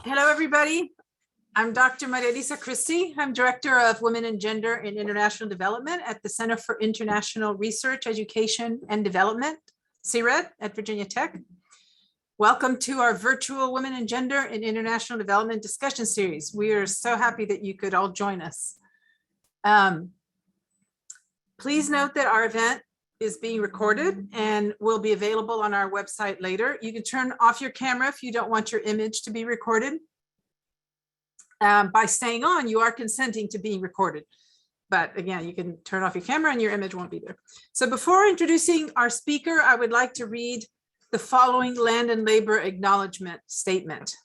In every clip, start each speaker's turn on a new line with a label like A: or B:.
A: Hello, everybody. I'm Dr. Maria Elisa Christie. I'm Director of Women and Gender in International Development at the Center for International Research, Education, and Development, CRED at Virginia Tech. Welcome to our virtual Women and Gender in International Development discussion series. We are so happy that you could all join us. Please note that our event is being recorded and will be available on our website later. You can turn off your camera if you don't want your image to be recorded. By staying on, you are consenting to being recorded. But again, you can turn off your camera and your image won't be there. So before introducing our speaker, I would like to read the following land and labor acknowledgement statement.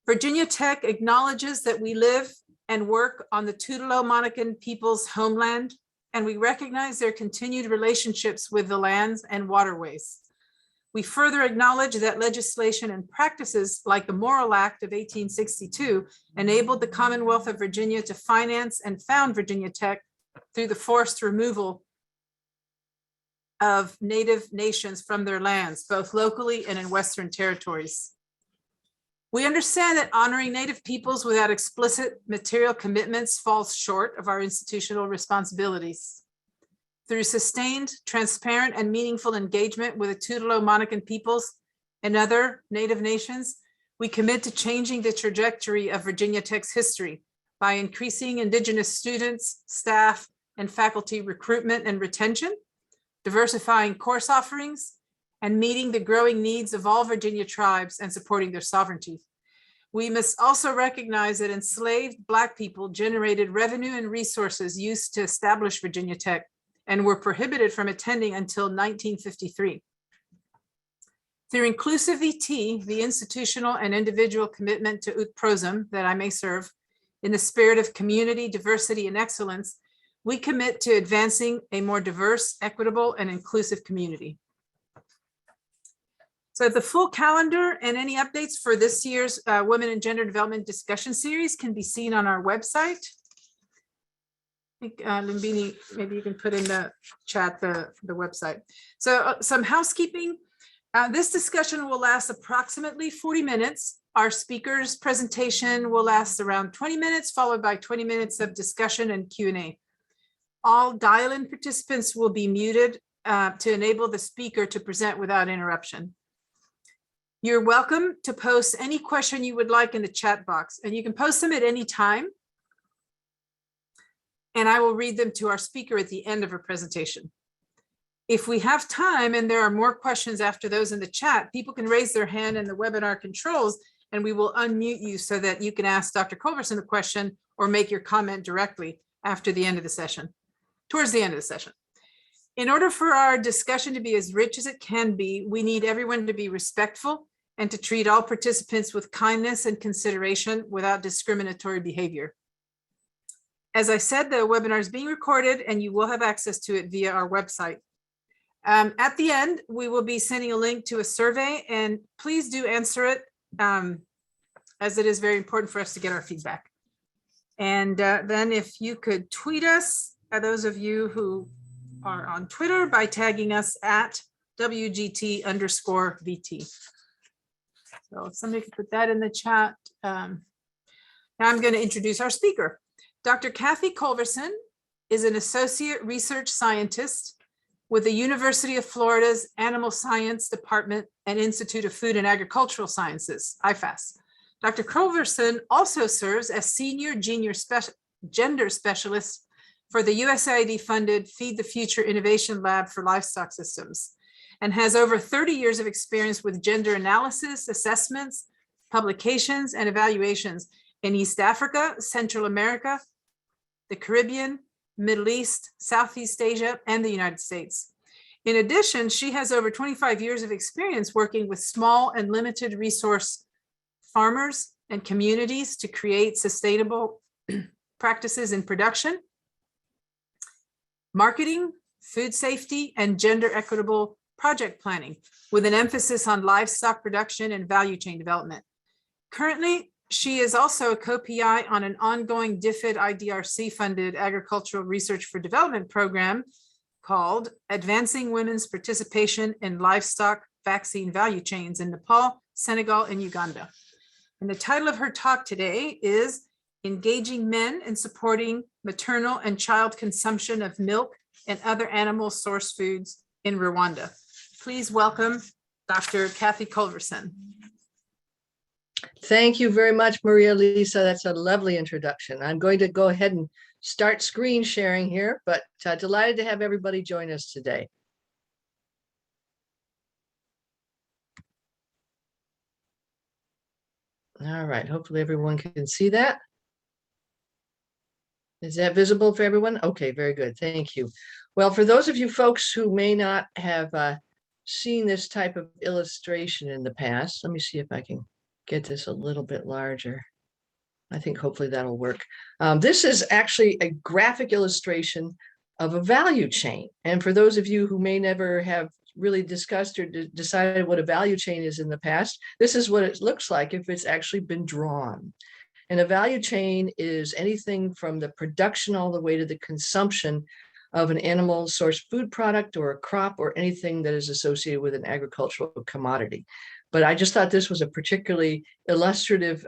A: Virginia Tech acknowledges that we live and work on the Tutelo-Monacan people's homeland, and we recognize their continued relationships with the lands and waterways. We further acknowledge that legislation and practices like the Morrill Act of 1862 enabled the Commonwealth of Virginia to finance and found Virginia Tech through the forced removal of Native nations from their lands, both locally and in Western territories. We understand that honoring Native peoples without explicit material commitments falls short of our institutional responsibilities. Through sustained, transparent, and meaningful engagement with the Tutelo-Monacan peoples and other Native nations, we commit to changing the trajectory of Virginia Tech's history by increasing Indigenous students, staff, and faculty recruitment and retention, diversifying course offerings, and meeting the growing needs of all Virginia tribes and supporting their sovereignty. We must also recognize that enslaved Black people generated revenue and resources used to establish Virginia Tech and were prohibited from attending until 1953. Through inclusivity, the institutional and individual commitment to ut prosum that I may serve, in the spirit of community, diversity, and excellence, we commit to advancing a more diverse, equitable, and inclusive community. So the full calendar and any updates for this year's Women and Gender Development discussion series can be seen on our website. I think Lumbini, maybe you can put in the chat the website. So some housekeeping. This discussion will last approximately 40 minutes. Our speaker's presentation will last around 20 minutes, followed by 20 minutes of discussion and Q&A. All dial-in participants will be muted to enable the speaker to present without interruption. You're welcome to post any question you would like in the chat box, and you can post them at any time. And I will read them to our speaker at the end of her presentation. If we have time and there are more questions after those in the chat, people can raise their hand in the webinar controls and we will unmute you so that you can ask Dr. Colverson the question or make your comment directly after the end of the session, towards the end of the session. In order for our discussion to be as rich as it can be, we need everyone to be respectful and to treat all participants with kindness and consideration without discriminatory behavior. As I said, the webinar is being recorded and you will have access to it via our website. At the end, we will be sending a link to a survey, and please do answer it as it is very important for us to get our feedback. And then if you could tweet us, those of you who are on Twitter, by tagging us at WGT_VT. So if somebody could put that in the chat. Now I'm going to introduce our speaker. Dr. Kathy Colverson is an associate research scientist with the University of Florida's Animal Science Department and Institute of Food and Agricultural Sciences, IFAS. Dr. Colverson also serves as senior gender specialist for the USAID-funded Feed the Future Innovation Lab for Livestock Systems, and has over 30 years of experience with gender analysis, assessments, publications, and evaluations in East Africa, Central America, the Caribbean, Middle East, Southeast Asia, and the United States. In addition, she has over 25 years of experience working with small and limited resource farmers and communities to create sustainable practices in production, marketing, food safety, and gender equitable project planning, with an emphasis on livestock production and value chain development. Currently, she is also a co-PI on an ongoing DFID IDRC funded agricultural research for development program called Advancing Women's Participation in Livestock Vaccine Value Chains in Nepal, Senegal, and Uganda. And the title of her talk today is Engaging Men in Supporting Maternal and Child Consumption of Milk and Other Animal Source Foods in Rwanda. Please welcome Dr. Kathy Colverson.
B: Thank you very much, Maria Lisa. That's a lovely introduction. I'm going to go ahead and start screen sharing here, but delighted to have everybody join us today. All right, hopefully everyone can see that. Is that visible for everyone? Okay, very good. Thank you. Well, for those of you folks who may not have seen this type of illustration in the past, let me see if I can get this a little bit larger. I think hopefully that'll work. This is actually a graphic illustration of a value chain. And for those of you who may never have really discussed or decided what a value chain is in the past, this is what it looks like if it's actually been drawn. And a value chain is anything from the production all the way to the consumption of an animal source food product or a crop or anything that is associated with an agricultural commodity. But I just thought this was a particularly illustrative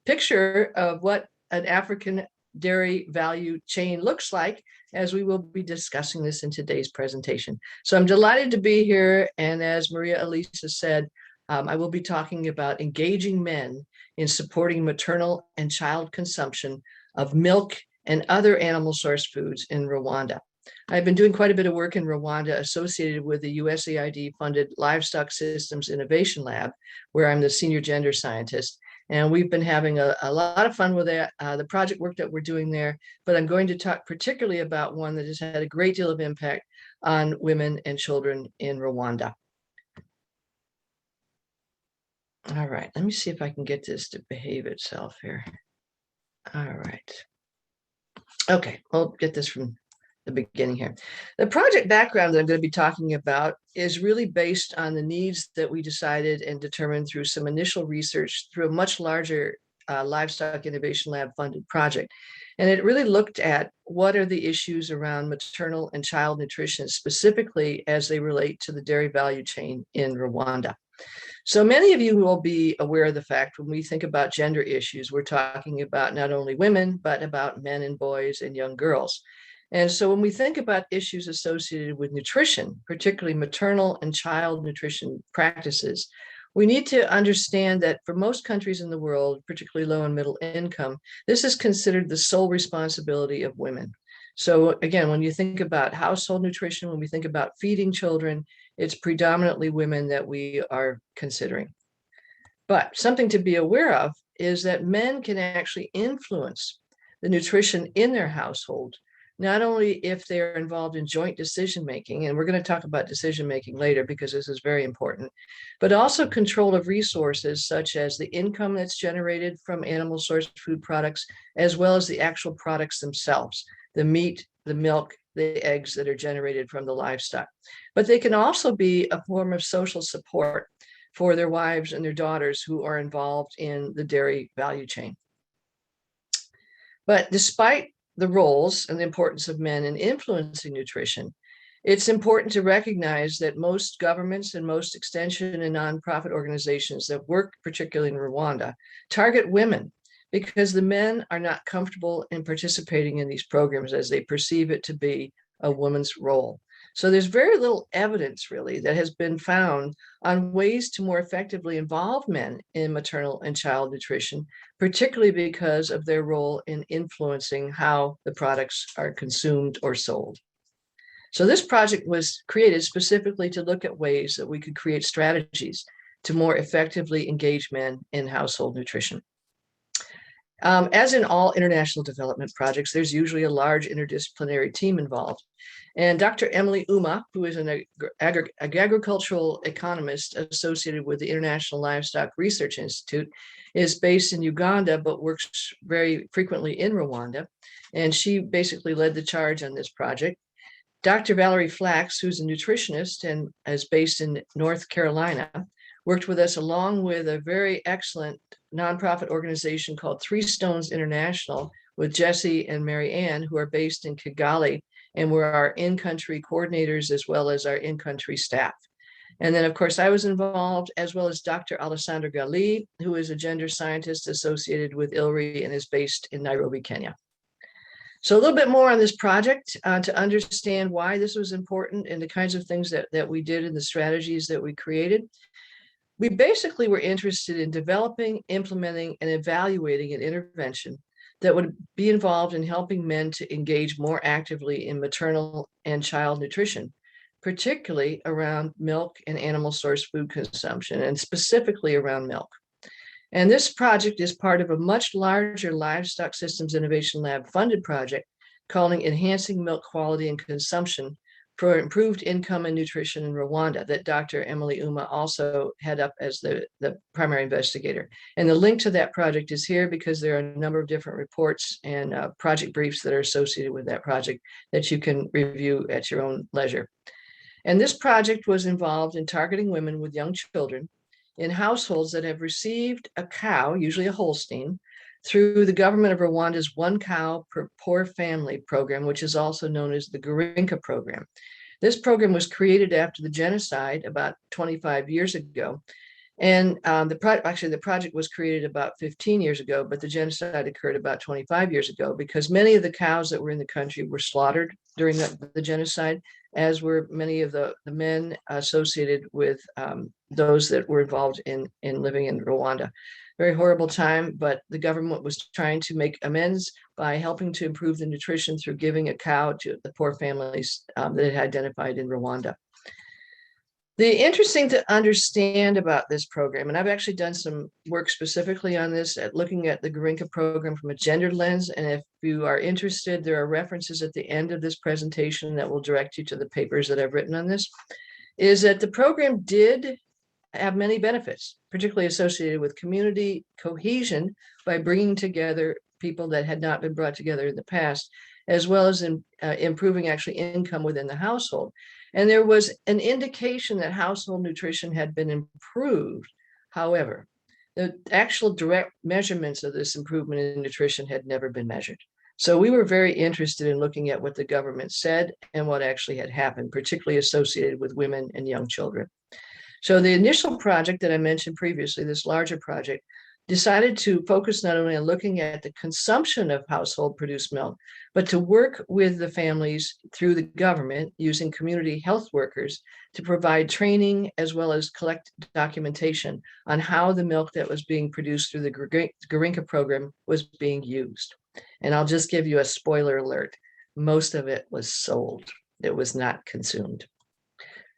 B: picture of what an African dairy value chain looks like, as we will be discussing this in today's presentation. So I'm delighted to be here. And as Maria Elisa said, I will be talking about engaging men in supporting maternal and child consumption of milk and other animal source foods in Rwanda. I've been doing quite a bit of work in Rwanda associated with the USAID funded Livestock Systems Innovation Lab, where I'm the senior gender scientist. And we've been having a lot of fun with that, the project work that we're doing there. But I'm going to talk particularly about one that has had a great deal of impact on women and children in Rwanda. All right, let me see if I can get this to behave itself here. All right. Okay, I'll get this from the beginning here. The project background that I'm going to be talking about is really based on the needs that we decided and determined through some initial research through a much larger Livestock Innovation Lab funded project. And it really looked at what are the issues around maternal and child nutrition, specifically as they relate to the dairy value chain in Rwanda. So many of you will be aware of the fact when we think about gender issues, we're talking about not only women, but about men and boys and young girls. And so when we think about issues associated with nutrition, particularly maternal and child nutrition practices, we need to understand that for most countries in the world, particularly low and middle income, this is considered the sole responsibility of women. So again, when you think about household nutrition, when we think about feeding children, it's predominantly women that we are considering. But something to be aware of is that men can actually influence the nutrition in their household, not only if they're involved in joint decision-making, and we're going to talk about decision-making later because this is very important, but also control of resources such as the income that's generated from animal source food products, as well as the actual products themselves, the meat, the milk, the eggs that are generated from the livestock. But they can also be a form of social support for their wives and their daughters who are involved in the dairy value chain. But despite the roles and the importance of men in influencing nutrition, it's important to recognize that most governments and most extension and nonprofit organizations that work particularly in Rwanda target women because the men are not comfortable in participating in these programs as they perceive it to be a woman's role. So there's very little evidence really that has been found on ways to more effectively involve men in maternal and child nutrition, particularly because of their role in influencing how the products are consumed or sold. So this project was created specifically to look at ways that we could create strategies to more effectively engage men in household nutrition. As in all international development projects, there's usually a large interdisciplinary team involved. And Dr. Emily Uma, who is an agricultural economist associated with the International Livestock Research Institute, is based in Uganda, but works very frequently in Rwanda. And she basically led the charge on this project. Dr. Valerie Flax, who's a nutritionist and is based in North Carolina, worked with us along with a very excellent nonprofit organization called Three Stones International with Jesse and Mary Ann, who are based in Kigali and were our in-country coordinators as well as our in-country staff. And then, of course, I was involved, as well as Dr. Alessandra Gali, who is a gender scientist associated with ILRI and is based in Nairobi, Kenya. So a little bit more on this project to understand why this was important and the kinds of things that we did and the strategies that we created. We basically were interested in developing, implementing, and evaluating an intervention that would be involved in helping men to engage more actively in maternal and child nutrition, particularly around milk and animal source food consumption, and specifically around milk. And this project is part of a much larger Livestock Systems Innovation Lab funded project called Enhancing Milk Quality and Consumption for Improved Income and Nutrition in Rwanda, that Dr. Emily Uma also had up as the primary investigator. And the link to that project is here because there are a number of different reports and project briefs that are associated with that project that you can review at your own leisure. And this project was involved in targeting women with young children in households that have received a cow, usually a Holstein, through the government of Rwanda's One Cow per Poor Family program, which is also known as the Garinka program. This program was created after the genocide about 25 years ago. And the project was created about 15 years ago, but the genocide occurred about 25 years ago because many of the cows that were in the country were slaughtered during the genocide, as were many of the men associated with those that were involved in living in Rwanda. Very horrible time, but the government was trying to make amends by helping to improve the nutrition through giving a cow to the poor families that it had identified in Rwanda. The interesting to understand about this program, and I've actually done some work specifically on this at looking at the Garinka program from a gendered lens. And if you are interested, there are references at the end of this presentation that will direct you to the papers that I've written on this, is that the program did have many benefits, particularly associated with community cohesion by bringing together people that had not been brought together in the past, as well as in improving actually income within the household. And there was an indication that household nutrition had been improved. However, the actual direct measurements of this improvement in nutrition had never been measured. So we were very interested in looking at what the government said and what actually had happened, particularly associated with women and young children. So the initial project that I mentioned previously, this larger project, decided to focus not only on looking at the consumption of household produced milk, but to work with the families through the government using community health workers to provide training as well as collect documentation on how the milk that was being produced through the Garinka program was being used. And I'll just give you a spoiler alert. Most of it was sold. It was not consumed.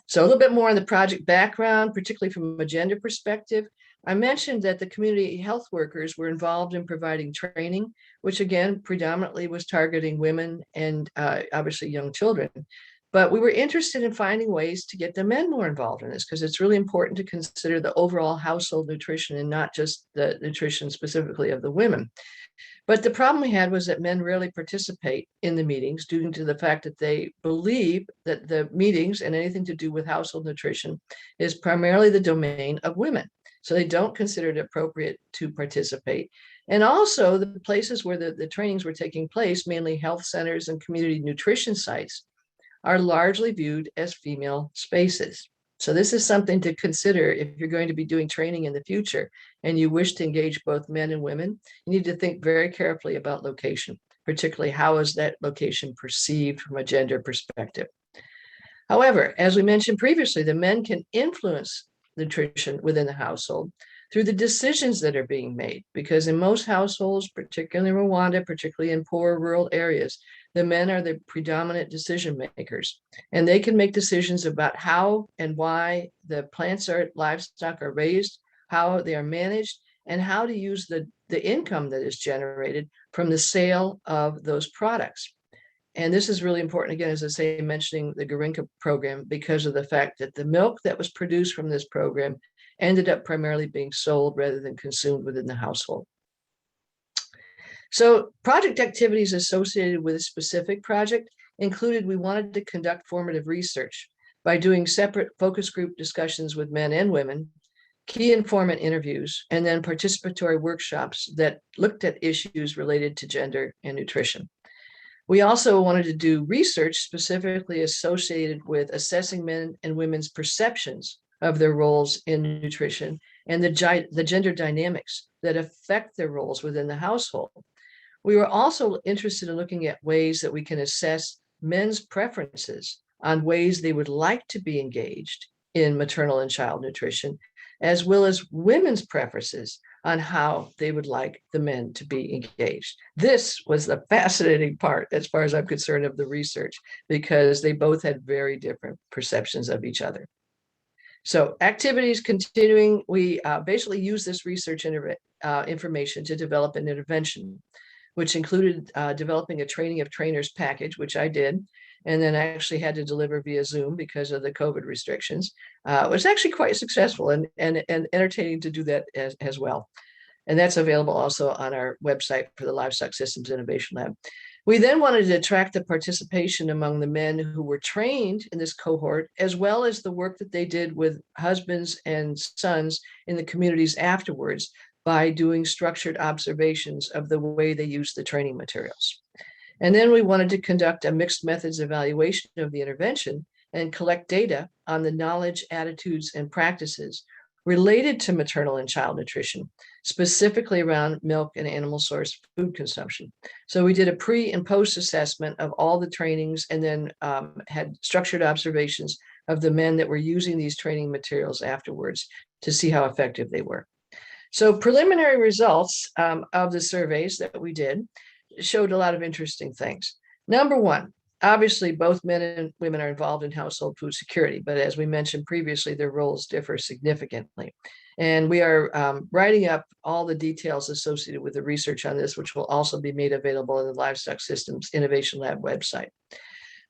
B: So a little bit more on the project background, particularly from a gender perspective. I mentioned that the community health workers were involved in providing training, which again, predominantly was targeting women and obviously young children. But we were interested in finding ways to get the men more involved in this because it's really important to consider the overall household nutrition and not just the nutrition specifically of the women. But the problem we had was that men rarely participate in the meetings due to the fact that they believe that the meetings and anything to do with household nutrition is primarily the domain of women. So they don't consider it appropriate to participate. And also the places where the trainings were taking place, mainly health centers and community nutrition sites, are largely viewed as female spaces. So this is something to consider if you're going to be doing training in the future and you wish to engage both men and women. You need to think very carefully about location, particularly how is that location perceived from a gender perspective. However, as we mentioned previously, the men can influence nutrition within the household through the decisions that are being made, because in most households, particularly in Rwanda, particularly in poor rural areas, the men are the predominant decision makers, and they can make decisions about how and why the plants or livestock are raised, how they are managed, and how to use the income that is generated from the sale of those products. And this is really important, again, as I say, mentioning the Garinka program, because of the fact that the milk that was produced from this program ended up primarily being sold rather than consumed within the household. So project activities associated with a specific project included, we wanted to conduct formative research by doing separate focus group discussions with men and women, key informant interviews, and then participatory workshops that looked at issues related to gender and nutrition. We also wanted to do research specifically associated with assessing men and women's perceptions of their roles in nutrition and the gender dynamics that affect their roles within the household. We were also interested in looking at ways that we can assess men's preferences on ways they would like to be engaged in maternal and child nutrition, as well as women's preferences on how they would like the men to be engaged. This was the fascinating part, as far as I'm concerned, of the research, because they both had very different perceptions of each other. So activities continuing, we basically use this research information to develop an intervention, which included developing a training of trainers package, which I did, and then I actually had to deliver via Zoom because of the COVID restrictions. It was actually quite successful and entertaining to do that as well. And that's available also on our website for the Livestock Systems Innovation Lab. We then wanted to attract the participation among the men who were trained in this cohort, as well as the work that they did with husbands and sons in the communities afterwards by doing structured observations of the way they use the training materials. And then we wanted to conduct a mixed methods evaluation of the intervention and collect data on the knowledge, attitudes, and practices related to maternal and child nutrition, specifically around milk and animal source food consumption. So we did a pre and post assessment of all the trainings, and then had structured observations of the men that were using these training materials afterwards to see how effective they were. So preliminary results of the surveys that we did showed a lot of interesting things. Number one, obviously both men and women are involved in household food security, but as we mentioned previously, their roles differ significantly. And we are writing up all the details associated with the research on this, which will also be made available in the Livestock Systems Innovation Lab website.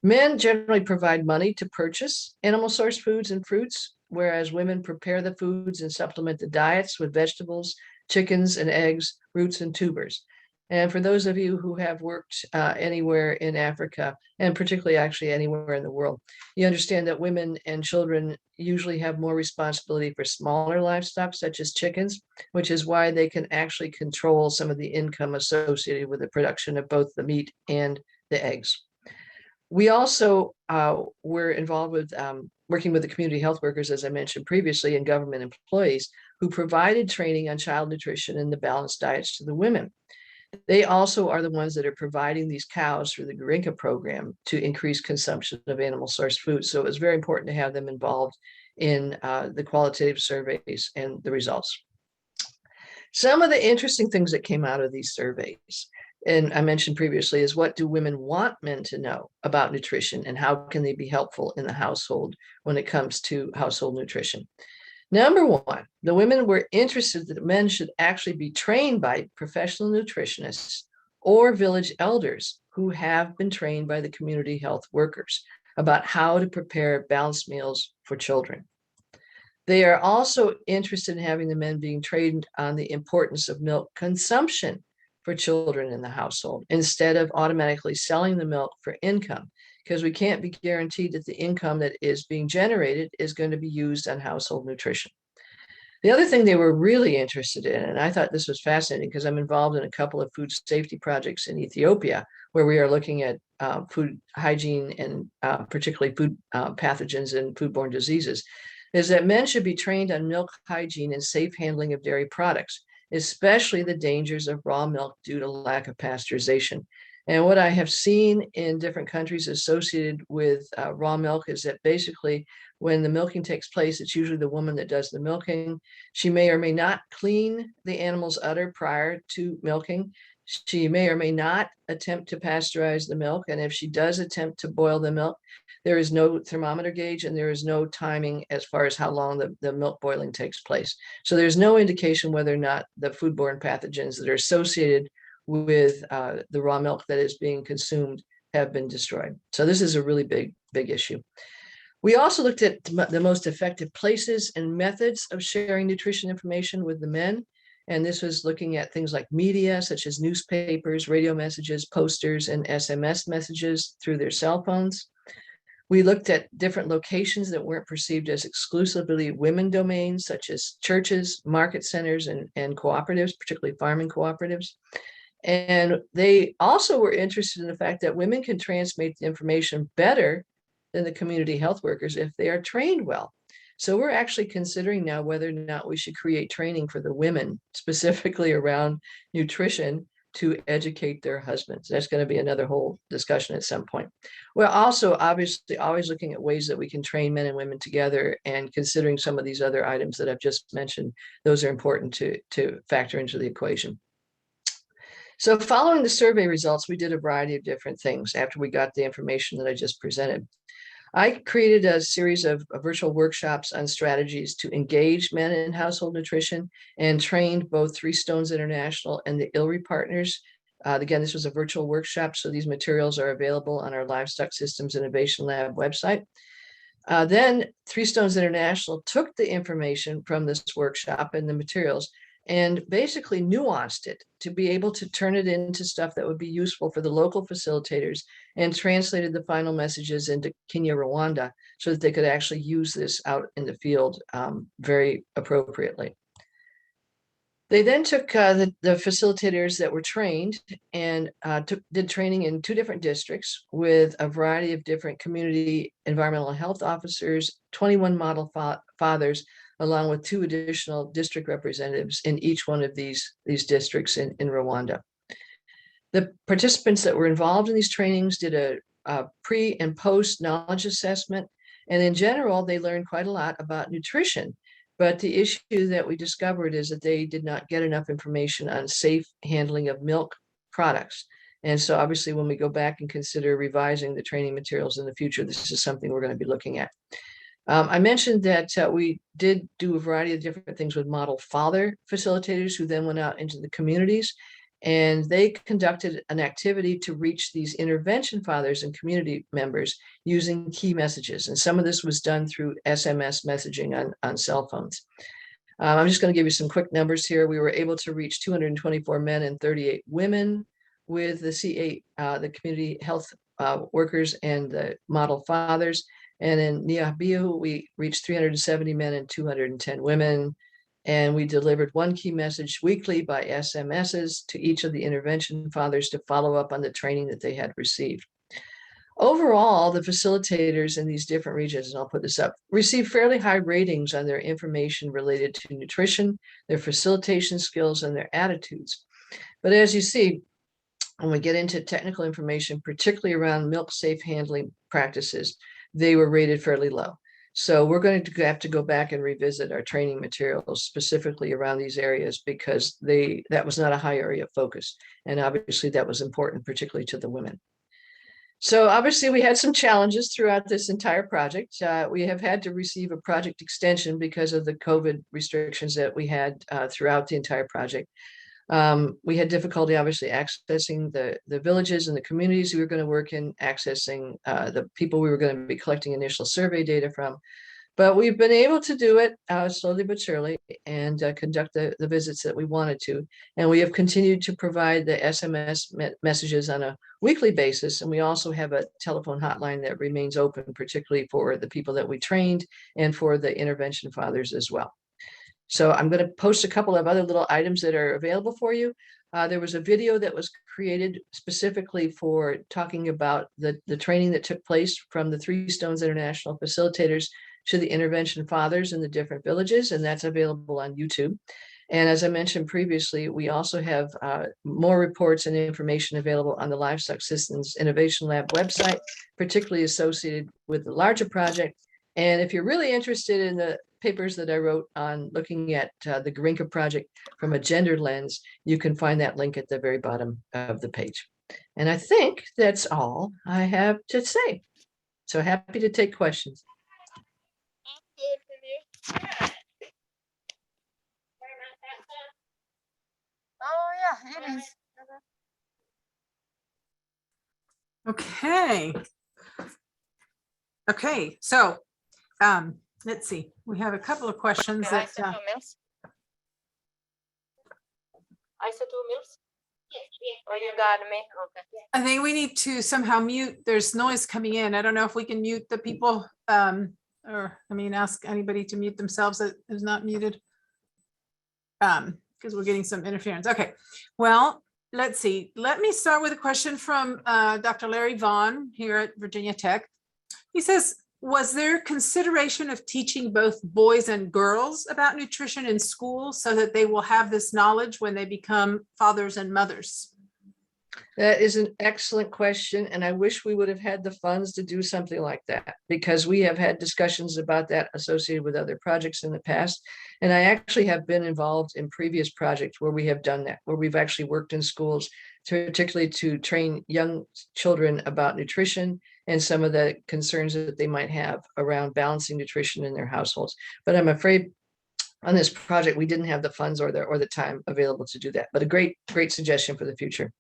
B: Men generally provide money to purchase animal source foods and fruits, whereas women prepare the foods and supplement the diets with vegetables, chickens and eggs, roots and tubers. And for those of you who have worked anywhere in Africa, and particularly actually anywhere in the world, you understand that women and children usually have more responsibility for smaller livestock, such as chickens, which is why they can actually control some of the income associated with the production of both the meat and the eggs. We also were involved with working with the community health workers, as I mentioned previously, and government employees who provided training on child nutrition and the balanced diets to the women. They also are the ones that are providing these cows through the Gurinka program to increase consumption of animal source food. So it was very important to have them involved in the qualitative surveys and the results. Some of the interesting things that came out of these surveys, and I mentioned previously, is what do women want men to know about nutrition and how can they be helpful in the household when it comes to household nutrition? Number one, the women were interested that men should actually be trained by professional nutritionists or village elders who have been trained by the community health workers about how to prepare balanced meals for children. They are also interested in having the men being trained on the importance of milk consumption for children in the household instead of automatically selling the milk for income, because we can't be guaranteed that the income that is being generated is going to be used on household nutrition. The other thing they were really interested in, and I thought this was fascinating because I'm involved in a couple of food safety projects in Ethiopia, where we are looking at food hygiene and particularly food pathogens and foodborne diseases, is that men should be trained on milk hygiene and safe handling of dairy products, especially the dangers of raw milk due to lack of pasteurization. And what I have seen in different countries associated with raw milk is that basically when the milking takes place, it's usually the woman that does the milking. She may or may not clean the animal's udder prior to milking. She may or may not attempt to pasteurize the milk. And if she does attempt to boil the milk, there is no thermometer gauge and there is no timing as far as how long the milk boiling takes place. So there's no indication whether or not the foodborne pathogens that are associated with the raw milk that is being consumed have been destroyed. So this is a really big issue. We also looked at the most effective places and methods of sharing nutrition information with the men. And this was looking at things like media, such as newspapers, radio messages, posters, and SMS messages through their cell phones. We looked at different locations that weren't perceived as exclusively women domains, such as churches, market centers, and cooperatives, particularly farming cooperatives. And they also were interested in the fact that women can transmit the information better than the community health workers if they are trained well. So we're actually considering now whether or not we should create training for the women specifically around nutrition to educate their husbands. That's going to be another whole discussion at some point. We're also obviously always looking at ways that we can train men and women together, and considering some of these other items that I've just mentioned, those are important to factor into the equation. So following the survey results, we did a variety of different things after we got the information that I just presented. I created a series of virtual workshops on strategies to engage men in household nutrition, and trained both Three Stones International and the ILRI partners. Again, this was a virtual workshop, so these materials are available on our Livestock Systems Innovation Lab website. Then Three Stones International took the information from this workshop and the materials and basically nuanced it to be able to turn it into stuff that would be useful for the local facilitators, and translated the final messages into Kenya, Rwanda, so that they could actually use this out in the field very appropriately. They then took the facilitators that were trained and did training in 2 different districts with a variety of different community environmental health officers, 21 model fathers, along with 2 additional district representatives in each one of these districts in Rwanda. The participants that were involved in these trainings did a pre and post knowledge assessment, and in general, they learned quite a lot about nutrition. But the issue that we discovered is that they did not get enough information on safe handling of milk products. And so obviously, when we go back and consider revising the training materials in the future, this is something we're going to be looking at. I mentioned that we did do a variety of different things with model father facilitators, who then went out into the communities, and they conducted an activity to reach these intervention fathers and community members using key messages. And some of this was done through SMS messaging on cell phones. I'm just going to give you some quick numbers here. We were able to reach 224 men and 38 women with the C8, the community health workers and the model fathers. And in Niabiu, we reached 370 men and 210 women. And we delivered 1 key message weekly by SMSs to each of the intervention fathers to follow up on the training that they had received. Overall, the facilitators in these different regions, and I'll put this up, received fairly high ratings on their information related to nutrition, their facilitation skills, and their attitudes. But as you see, when we get into technical information, particularly around milk safe handling practices, they were rated fairly low. So we're going to have to go back and revisit our training materials specifically around these areas, because that was not a high area of focus. And obviously that was important, particularly to the women. So obviously we had some challenges throughout this entire project. We have had to receive a project extension because of the COVID restrictions that we had throughout the entire project. We had difficulty, obviously, accessing the villages and the communities we were going to work in, accessing the people we were going to be collecting initial survey data from. But we've been able to do it slowly but surely, and conduct the visits that we wanted to. And we have continued to provide the SMS messages on a weekly basis. And we also have a telephone hotline that remains open, particularly for the people that we trained and for the intervention fathers as well. So I'm going to post a couple of other little items that are available for you. There was a video that was created specifically for talking about the training that took place from the Three Stones International facilitators to the intervention fathers in the different villages, and that's available on YouTube. And as I mentioned previously, we also have more reports and information available on the Livestock Systems Innovation Lab website, particularly associated with the larger project. And if you're really interested in the papers that I wrote on looking at the Garinka project from a gender lens, you can find that link at the very bottom of the page. And I think that's all I have to say. So happy to take questions.
C: Oh yeah, it is.
A: Okay. Okay, so let's see. We have a couple of questions that
C: I said 2 meals. Or you got me? Okay.
A: I think we need to somehow mute. There's noise coming in. I don't know if we can mute the people, or I mean, ask anybody to mute themselves that is not muted, because we're getting some interference. Okay, well, let's see. Let me start with a question from Dr. Larry Vaughn here at Virginia Tech. He says, Was there consideration of teaching both boys and girls about nutrition in school so that they will have this knowledge when they become fathers and mothers?
B: That is an excellent question, and I wish we would have had the funds to do something like that, because we have had discussions about that associated with other projects in the past. And I actually have been involved in previous projects where we have done that, where we've actually worked in schools, particularly to train young children about nutrition and some of the concerns that they might have around balancing nutrition in their households. But I'm afraid on this project, we didn't have the funds or the time available to do that. But a great suggestion for the future.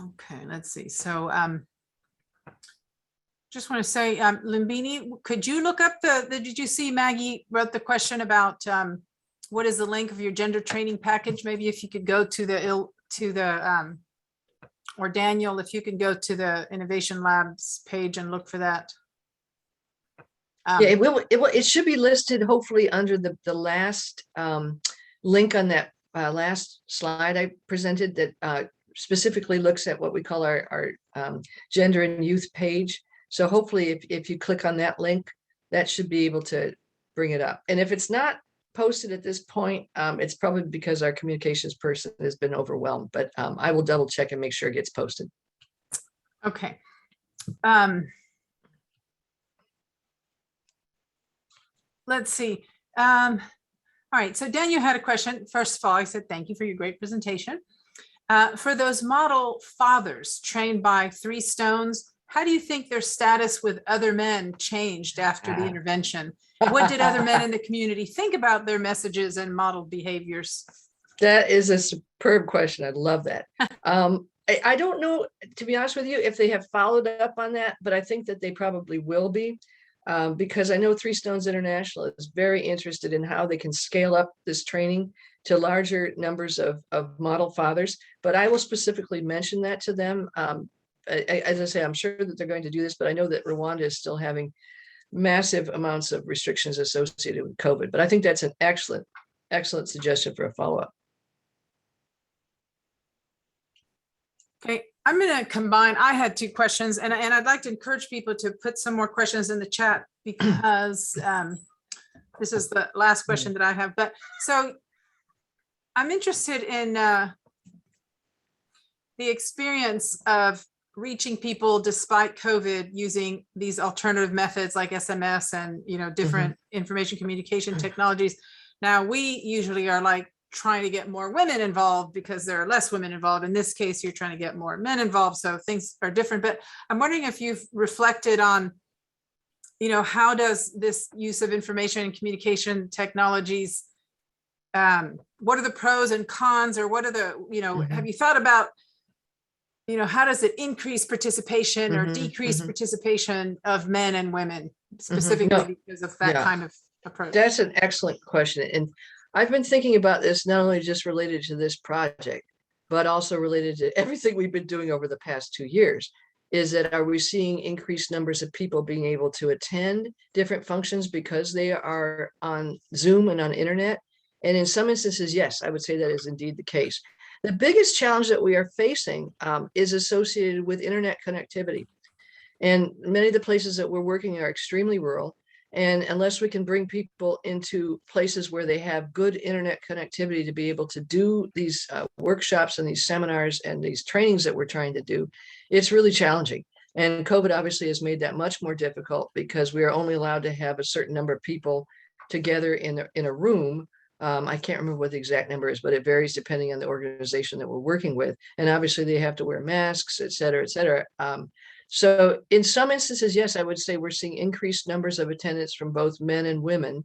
A: Okay, let's see. So just want to say, Lumbini, could you look up did you see Maggie wrote the question about what is the link of your gender training package? Maybe if you could go to or Daniel, if you could go to the Innovation Labs page and look for that.
B: Yeah, it should be listed hopefully under the last link on that last slide I presented that specifically looks at what we call our gender and youth page. So hopefully if you click on that link, that should be able to bring it up. And if it's not posted at this point, it's probably because our communications person has been overwhelmed, but I will double check and make sure it gets posted.
A: Okay. Let's see. All right, so Daniel had a question. First of all, I said, thank you for your great presentation. For those model fathers trained by Three Stones, how do you think their status with other men changed after the intervention? What did other men in the community think about their messages and model behaviors?
B: That is a superb question. I love that. I don't know, to be honest with you, if they have followed up on that, but I think that they probably will be. Because I know Three Stones International is very interested in how they can scale up this training to larger numbers of model fathers. But I will specifically mention that to them. As I say, I'm sure that they're going to do this, but I know that Rwanda is still having massive amounts of restrictions associated with COVID. But I think that's an excellent suggestion for a follow-up.
A: Okay, I'm going to combine. I had two questions, and I'd like to encourage people to put some more questions in the chat because this is the last question that I have. But so I'm interested in the experience of reaching people despite COVID using these alternative methods like SMS and different information communication technologies. Now we usually are like trying to get more women involved because there are less women involved. In this case, you're trying to get more men involved, so things are different. But I'm wondering if you've reflected on, how does this use of information and communication technologies, what are the pros and cons, or what are the, have you thought about, how does it increase participation or decrease participation of men and women specifically because of that kind of approach?
B: That's an excellent question. And I've been thinking about this not only just related to this project, but also related to everything we've been doing over the past 2 years. Is that, are we seeing increased numbers of people being able to attend different functions because they are on Zoom and on internet? And in some instances, yes, I would say that is indeed the case. The biggest challenge that we are facing is associated with internet connectivity. And many of the places that we're working are extremely rural. And unless we can bring people into places where they have good internet connectivity to be able to do these workshops and these seminars and these trainings that we're trying to do, it's really challenging. And COVID obviously has made that much more difficult because we are only allowed to have a certain number of people together in a room. I can't remember what the exact number is, but it varies depending on the organization that we're working with. And obviously they have to wear masks, et cetera, et cetera. So in some instances, yes, I would say we're seeing increased numbers of attendance from both men and women.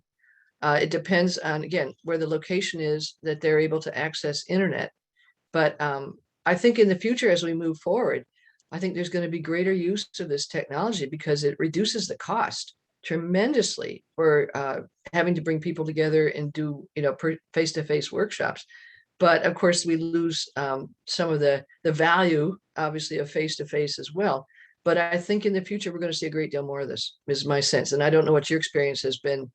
B: It depends on, again, where the location is that they're able to access internet. But I think in the future, as we move forward, I think there's going to be greater use of this technology because it reduces the cost tremendously for having to bring people together and do, face-to-face workshops. But of course, we lose some of the value, obviously, of face-to-face as well. But I think in the future, we're going to see a great deal more of this, is my sense. And I don't know what your experience has been,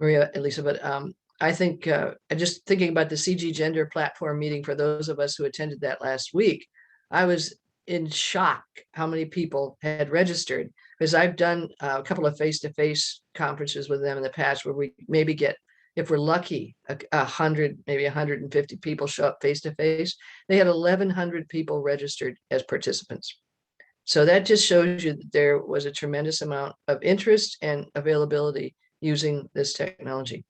B: Maria, Elisa, but I think just thinking about the CG Gender platform meeting, for those of us who attended that last week, I was in shock how many people had registered, because I've done a couple of face-to-face conferences with them in the past where we maybe get, if we're lucky, 100, maybe 150 people show up face-to-face. They had 1,100 people registered as participants. So that just shows you that there was a tremendous amount of interest and availability using this technology.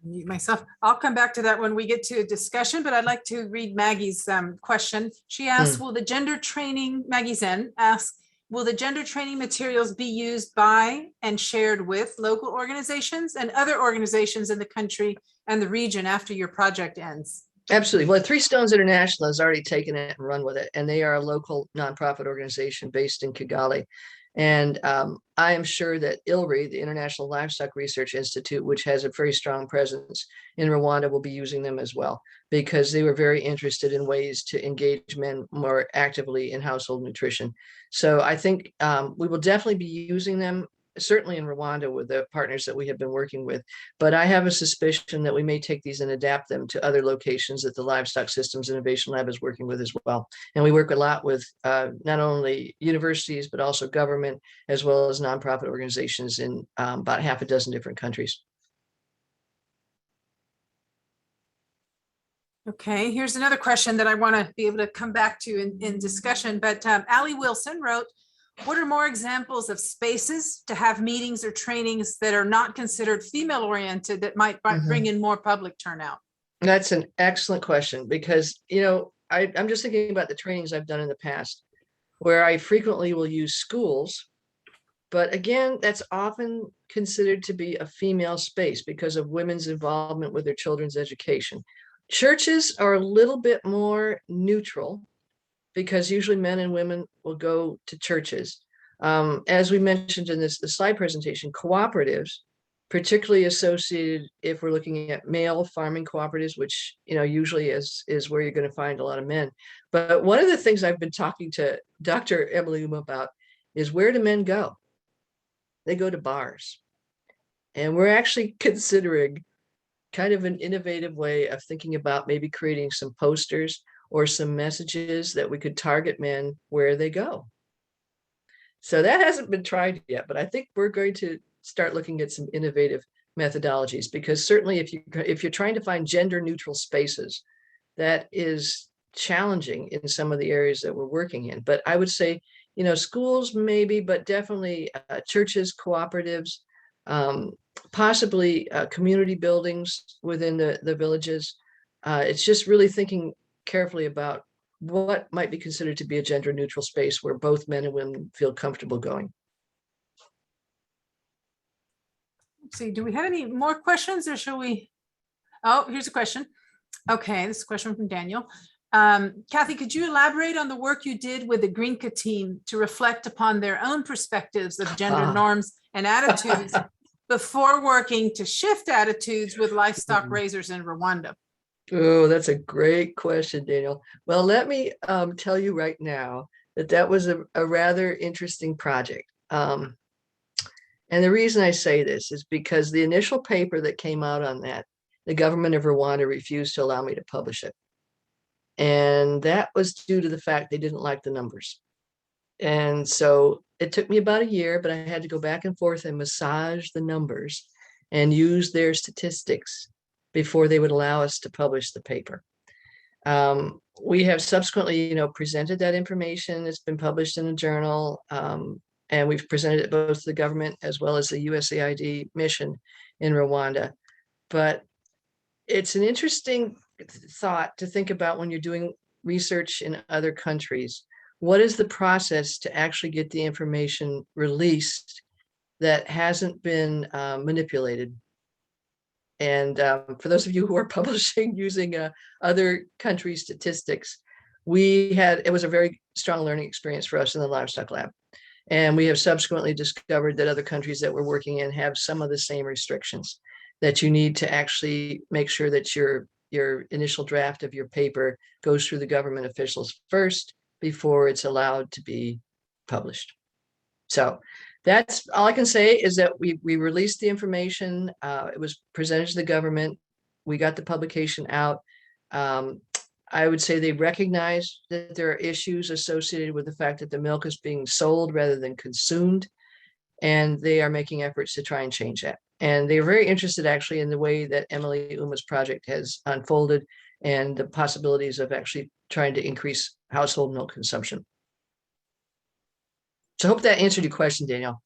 A: Mute myself. I'll come back to that when we get to a discussion, but I'd like to read Maggie's question. She asks, will the gender training, Maggie Zen asks, will the gender training materials be used by and shared with local organizations and other organizations in the country and the region after your project ends?
B: Absolutely. Well, Three Stones International has already taken it and run with it, and they are a local nonprofit organization based in Kigali. And I am sure that ILRI, the International Livestock Research Institute, which has a very strong presence in Rwanda, will be using them as well, because they were very interested in ways to engage men more actively in household nutrition. So I think we will definitely be using them, certainly in Rwanda with the partners that we have been working with. But I have a suspicion that we may take these and adapt them to other locations that the Livestock Systems Innovation Lab is working with as well. And we work a lot with not only universities, but also government, as well as nonprofit organizations in about half a dozen different countries.
A: Okay, here's another question that I want to be able to come back to in discussion, but Allie Wilson wrote, what are more examples of spaces to have meetings or trainings that are not considered female oriented that might bring in more public turnout?
B: That's an excellent question, because, you know, I'm just thinking about the trainings I've done in the past where I frequently will use schools. But again, that's often considered to be a female space because of women's involvement with their children's education. Churches are a little bit more neutral, because usually men and women will go to churches. As we mentioned in the slide presentation, cooperatives, particularly associated, if we're looking at male farming cooperatives, which, you know, usually is where you're going to find a lot of men. But one of the things I've been talking to Dr. Emily about is, where do men go? They go to bars. And we're actually considering kind of an innovative way of thinking about maybe creating some posters or some messages that we could target men where they go. So that hasn't been tried yet, but I think we're going to start looking at some innovative methodologies, because certainly if you're trying to find gender neutral spaces, that is challenging in some of the areas that we're working in. But I would say, you know, schools maybe, but definitely churches, cooperatives, possibly community buildings within the villages. It's just really thinking carefully about what might be considered to be a gender neutral space where both men and women feel comfortable going.
A: Let's see, do we have any more questions, or shall we? Oh, here's a question. Okay, this is a question from Daniel. Kathy, could you elaborate on the work you did with the Greenka team to reflect upon their own perspectives of gender norms and attitudes before working to shift attitudes with livestock raisers in Rwanda?
B: Oh, that's a great question, Daniel. Well, let me tell you right now that was a rather interesting project. And the reason I say this is because the initial paper that came out on that, the government of Rwanda refused to allow me to publish it. And that was due to the fact they didn't like the numbers. And so it took me about a year, but I had to go back and forth and massage the numbers and use their statistics before they would allow us to publish the paper. We have subsequently, you know, presented that information. It's been published in a journal, and we've presented it both to the government as well as the USAID mission in Rwanda. But it's an interesting thought to think about when you're doing research in other countries. What is the process to actually get the information released that hasn't been manipulated? And for those of you who are publishing using other countries' statistics, it was a very strong learning experience for us in the livestock lab. And we have subsequently discovered that other countries that we're working in have some of the same restrictions, that you need to actually make sure that your initial draft of your paper goes through the government officials first before it's allowed to be published. So that's all I can say, is that we released the information. It was presented to the government. We got the publication out. I would say they recognize that there are issues associated with the fact that the milk is being sold rather than consumed, and they are making efforts to try and change that. And they're very interested actually in the way that Emily Uma's project has unfolded and the possibilities of actually trying to increase household milk consumption. So I hope that answered your question, Danielle.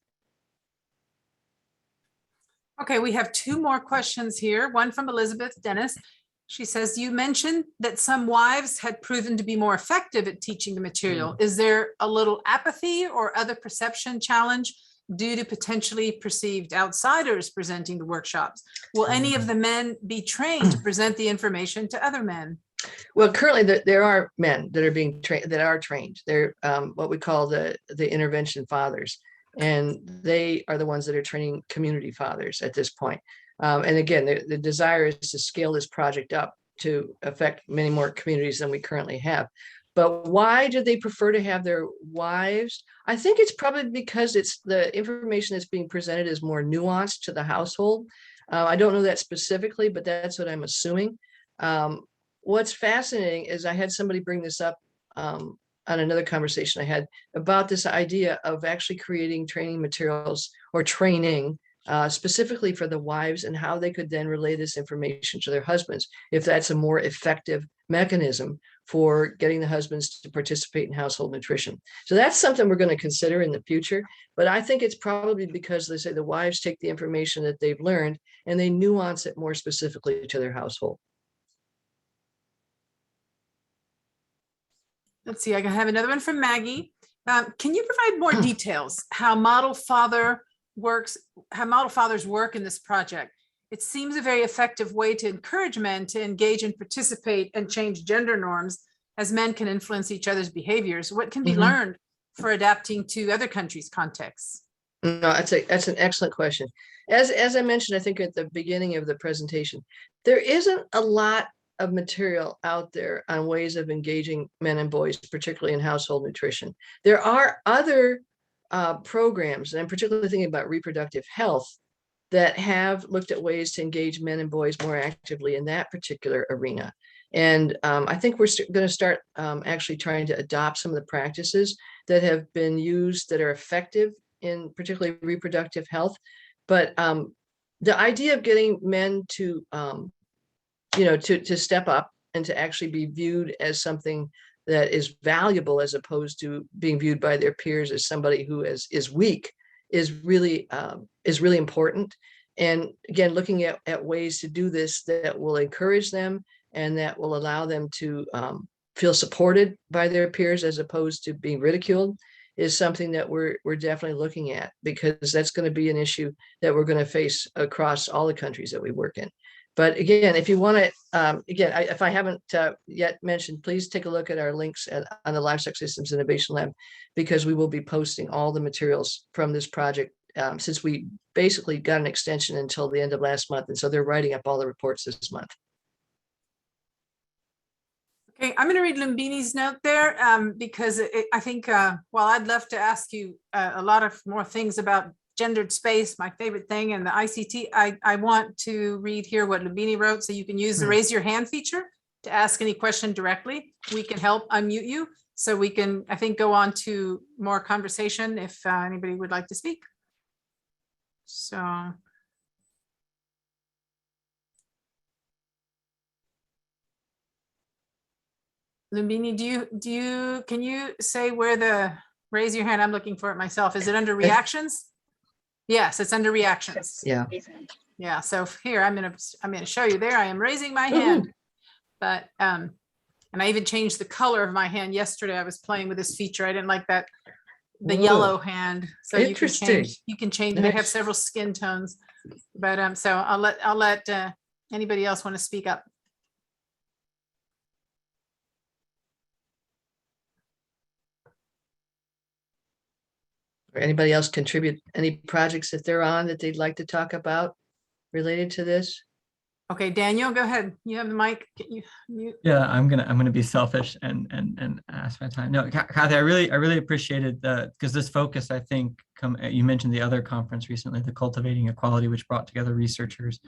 A: Okay, we have two more questions here. One from Elizabeth Dennis. She says, you mentioned that some wives had proven to be more effective at teaching the material. Is there a little apathy or other perception challenge due to potentially perceived outsiders presenting the workshops? Will any of the men be trained to present the information to other men?
B: Well, currently there are men that are being trained, that are trained. They're what we call the intervention fathers, and they are the ones that are training community fathers at this point. And again, the desire is to scale this project up to affect many more communities than we currently have. But why do they prefer to have their wives? I think it's probably because it's the information that's being presented is more nuanced to the household. I don't know that specifically, but that's what I'm assuming. What's fascinating is I had somebody bring this up on another conversation I had about this idea of actually creating training materials or training specifically for the wives and how they could then relay this information to their husbands, if that's a more effective mechanism for getting the husbands to participate in household nutrition. So that's something we're going to consider in the future. But I think it's probably because they say the wives take the information that they've learned and they nuance it more specifically to their household.
A: Let's see, I can have another one from Maggie. Can you provide more details how model fathers work in this project? It seems a very effective way to encourage men to engage and participate and change gender norms, as men can influence each other's behaviors. What can be learned for adapting to other countries' contexts?
B: No, that's an excellent question. As I mentioned, I think at the beginning of the presentation, there isn't a lot of material out there on ways of engaging men and boys, particularly in household nutrition. There are other programs, and I'm particularly thinking about reproductive health, that have looked at ways to engage men and boys more actively in that particular arena. And I think we're going to start actually trying to adopt some of the practices that have been used that are effective in particularly reproductive health. But the idea of getting men to, to step up and to actually be viewed as something that is valuable as opposed to being viewed by their peers as somebody who is weak is really important. And again, looking at ways to do this that will encourage them and that will allow them to feel supported by their peers as opposed to being ridiculed is something that we're definitely looking at, because that's going to be an issue that we're going to face across all the countries that we work in. But again, if you want to, if I haven't yet mentioned, please take a look at our links on the Livestock Systems Innovation Lab, because we will be posting all the materials from this project since we basically got an extension until the end of last month. And so they're writing up all the reports this month.
A: Okay, I'm going to read Lumbini's note there because I think, while I'd love to ask you a lot of more things about gendered space, my favorite thing, and the ICT, I want to read here what Lumbini wrote, so you can use the raise your hand feature to ask any question directly. We can help unmute you so we can, I think, go on to more conversation if anybody would like to speak. So. Lumbini, can you say where the raise your hand? I'm looking for it myself. Is it under reactions? Yes, it's under reactions.
B: Yeah.
A: Yeah. So here I'm gonna show you. There I am raising my hand, but and I even changed the color of my hand yesterday. I was playing with this feature. I didn't like the yellow hand. So you can change. You can change. They have several skin tones, but so I'll let anybody else want to speak up.
B: Or anybody else contribute any projects that they're on that they'd like to talk about related to this?
A: Okay, Daniel, go ahead. You have the mic. Can you mute?
D: Yeah, I'm gonna be selfish and ask my time. No, Kathy, I really appreciated because this focus, I think, you mentioned the other conference recently, the Cultivating Equality, which brought together researchers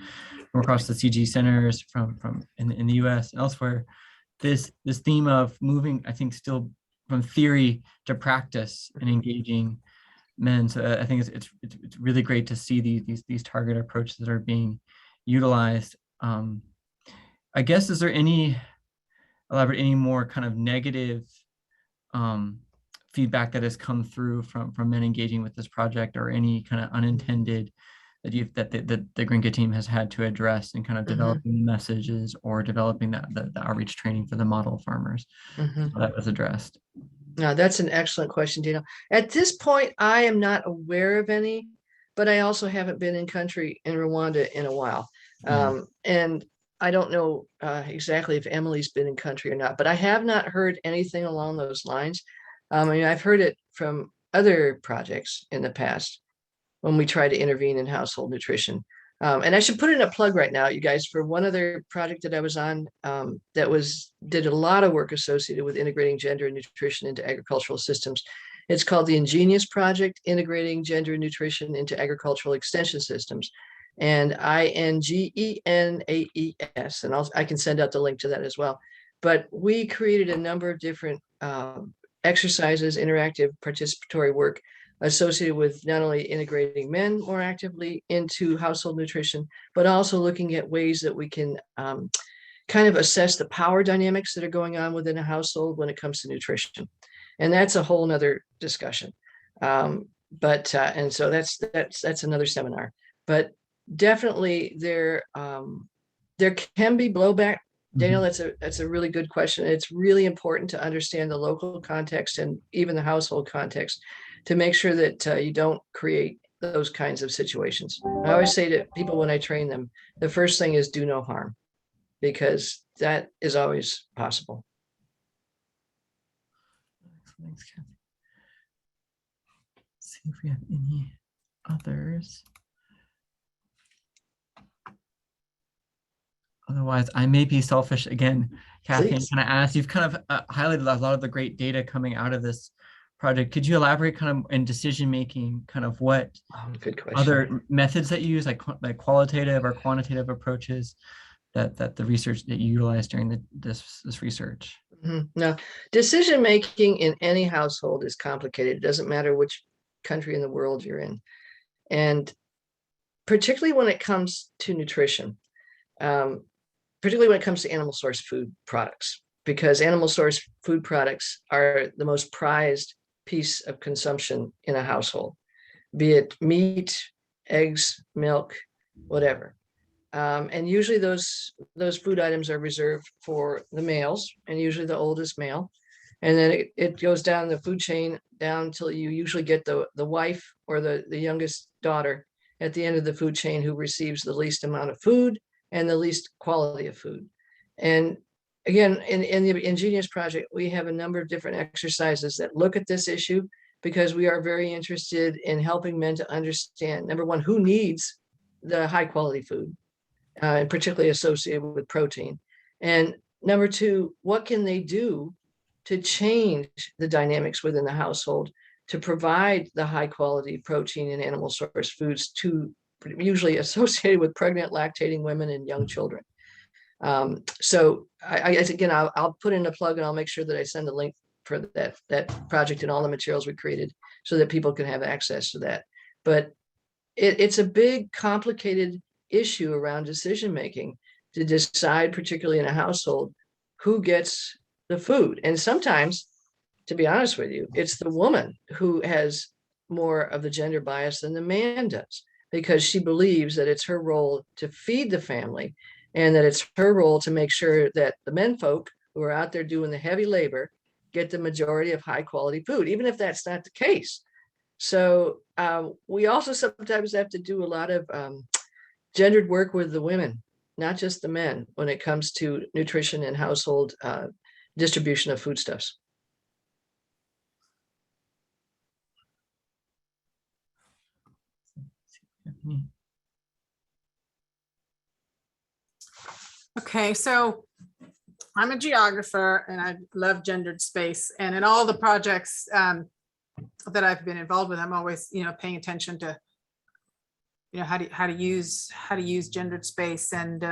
D: from across the CG centers from in the US and elsewhere, this theme of moving, I think, still from theory to practice and engaging men. So I think it's really great to see these target approaches that are being utilized. I guess, is there any more kind of negative feedback that has come through from men engaging with this project, or any kind of unintended that the Grinka team has had to address in kind of developing the messages or developing the outreach training for the model farmers? So that was addressed.
B: No, that's an excellent question, Dino. At this point, I am not aware of any, but I also haven't been in country in Rwanda in a while. And I don't know exactly if Emily's been in country or not, but I have not heard anything along those lines. I mean, I've heard it from other projects in the past when we try to intervene in household nutrition. And I should put in a plug right now, you guys, for one other project that I was on that did a lot of work associated with integrating gender and nutrition into agricultural systems. It's called the Ingenious Project, Integrating Gender and Nutrition into Agricultural Extension Systems, and INGENAES. And I can send out the link to that as well. But we created a number of different exercises, interactive participatory work associated with not only integrating men more actively into household nutrition, but also looking at ways that we can kind of assess the power dynamics that are going on within a household when it comes to nutrition. And that's a whole nother discussion. And so that's another seminar. But definitely there can be blowback. Daniel, that's a really good question. It's really important to understand the local context and even the household context to make sure that you don't create those kinds of situations. I always say to people when I train them, the first thing is do no harm, because that is always possible.
D: Thanks, Kathy. Let's see if we have any others. Otherwise, I may be selfish again, Kathy, and kind of ask, you've kind of highlighted a lot of the great data coming out of this project. Could you elaborate kind of in decision-making, kind of what other methods that you use, like qualitative or quantitative approaches that the research that you utilized during this research?
B: No, decision-making in any household is complicated. It doesn't matter which country in the world you're in. And particularly when it comes to nutrition, particularly when it comes to animal source food products, because animal source food products are the most prized piece of consumption in a household, be it meat, eggs, milk, whatever. And usually those food items are reserved for the males, and usually the oldest male. And then it goes down the food chain down until you usually get the wife or the youngest daughter at the end of the food chain, who receives the least amount of food and the least quality of food. And again, in the Ingenious Project, we have a number of different exercises that look at this issue, because we are very interested in helping men to understand, number one, who needs the high quality food, and particularly associated with protein. And number two, what can they do to change the dynamics within the household to provide the high quality protein and animal source foods to usually associated with pregnant, lactating women and young children. So again, I'll put in a plug, and I'll make sure that I send a link for that project and all the materials we created so that people can have access to that. But it's a big, complicated issue around decision-making to decide, particularly in a household, who gets the food. And sometimes, to be honest with you, it's the woman who has more of the gender bias than the man does, because she believes that it's her role to feed the family, and that it's her role to make sure that the men folk who are out there doing the heavy labor get the majority of high quality food, even if that's not the case. So we also sometimes have to do a lot of gendered work with the women, not just the men, when it comes to nutrition and household distribution of foodstuffs.
A: Okay, so I'm a geographer and I love gendered space, and in all the projects that I've been involved with, I'm always, paying attention to how to use gendered space. And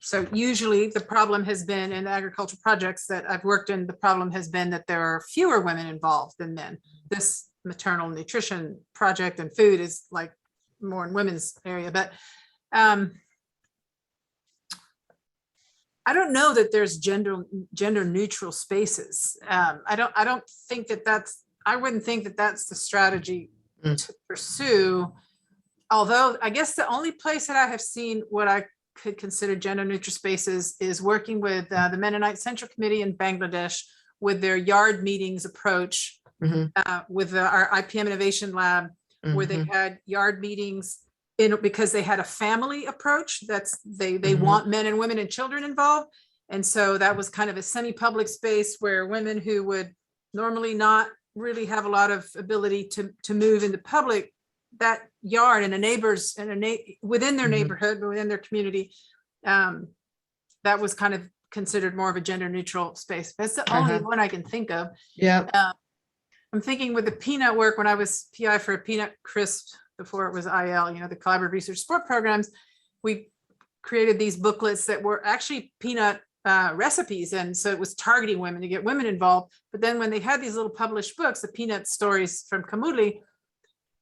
A: so usually the problem has been in agricultural projects that I've worked in, the problem has been that there are fewer women involved than men. This maternal nutrition project and food is like more in women's area, but I don't know that there's gender neutral spaces. I wouldn't think that that's the strategy to pursue. Although I guess the only place that I have seen what I could consider gender neutral spaces is working with the Mennonite Central Committee in Bangladesh with their yard meetings approach, with our IPM Innovation Lab, where they had yard meetings because they had a family approach. They want men and women and children involved. And so that was kind of a semi-public space where women who would normally not really have a lot of ability to move into public, that yard and the neighbors and within their neighborhood, within their community, that was kind of considered more of a gender neutral space. That's the only one I can think of.
B: Yeah.
A: I'm thinking with the peanut work, when I was PI for a peanut crisp before it was IL, the collaborative research support programs, we created these booklets that were actually peanut recipes. And so it was targeting women to get women involved. But then when they had these little published books, the peanut stories from Kamuli,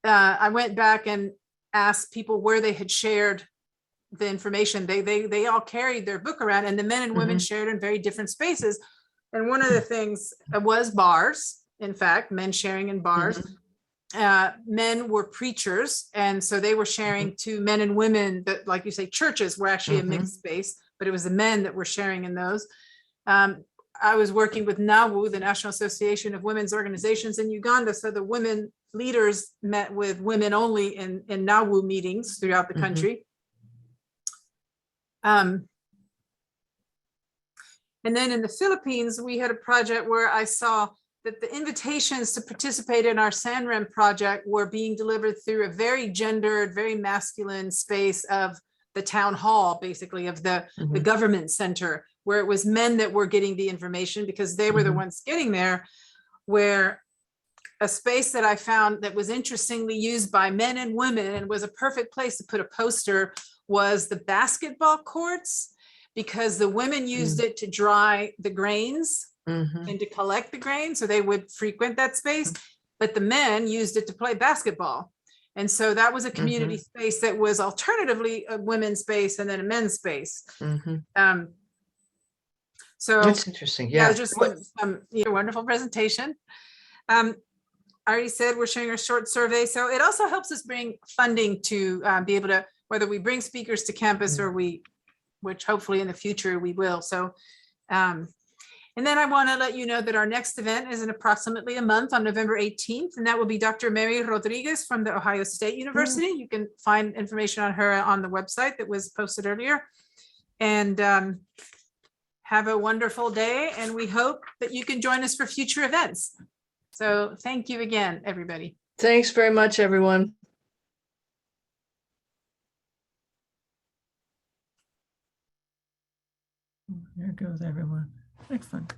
A: I went back and asked people where they had shared the information. They all carried their book around, and the men and women shared in very different spaces. And one of the things was bars, in fact, men sharing in bars. Men were preachers, and so they were sharing to men and women that, like you say, churches were actually a mixed space, but it was the men that were sharing in those. I was working with NAWU, the National Association of Women's Organizations in Uganda, so the women leaders met with women only in NAWU meetings throughout the country. And then in the Philippines, we had a project where I saw that the invitations to participate in our SANREM project were being delivered through a very gendered, very masculine space of the town hall, basically, of the government center, where it was men that were getting the information because they were the ones getting there, where a space that I found that was interestingly used by men and women and was a perfect place to put a poster was the basketball courts, because the women used it to dry the grains and to collect the grain. So they would frequent that space, but the men used it to play basketball. And so that was a community space that was alternatively a women's space and then a men's space. So
B: That's interesting. Yeah.
A: just wonderful presentation. I already said we're sharing a short survey. So it also helps us bring funding to be able to, whether we bring speakers to campus or which hopefully in the future we will. So, and then I want to let you know that our next event is in approximately a month on November 18th, and that will be Dr. Mary Rodriguez from the Ohio State University. You can find information on her on the website that was posted earlier. And have a wonderful day, and we hope that you can join us for future events. So thank you again, everybody.
B: Thanks very much, everyone.
D: There goes everyone. Excellent.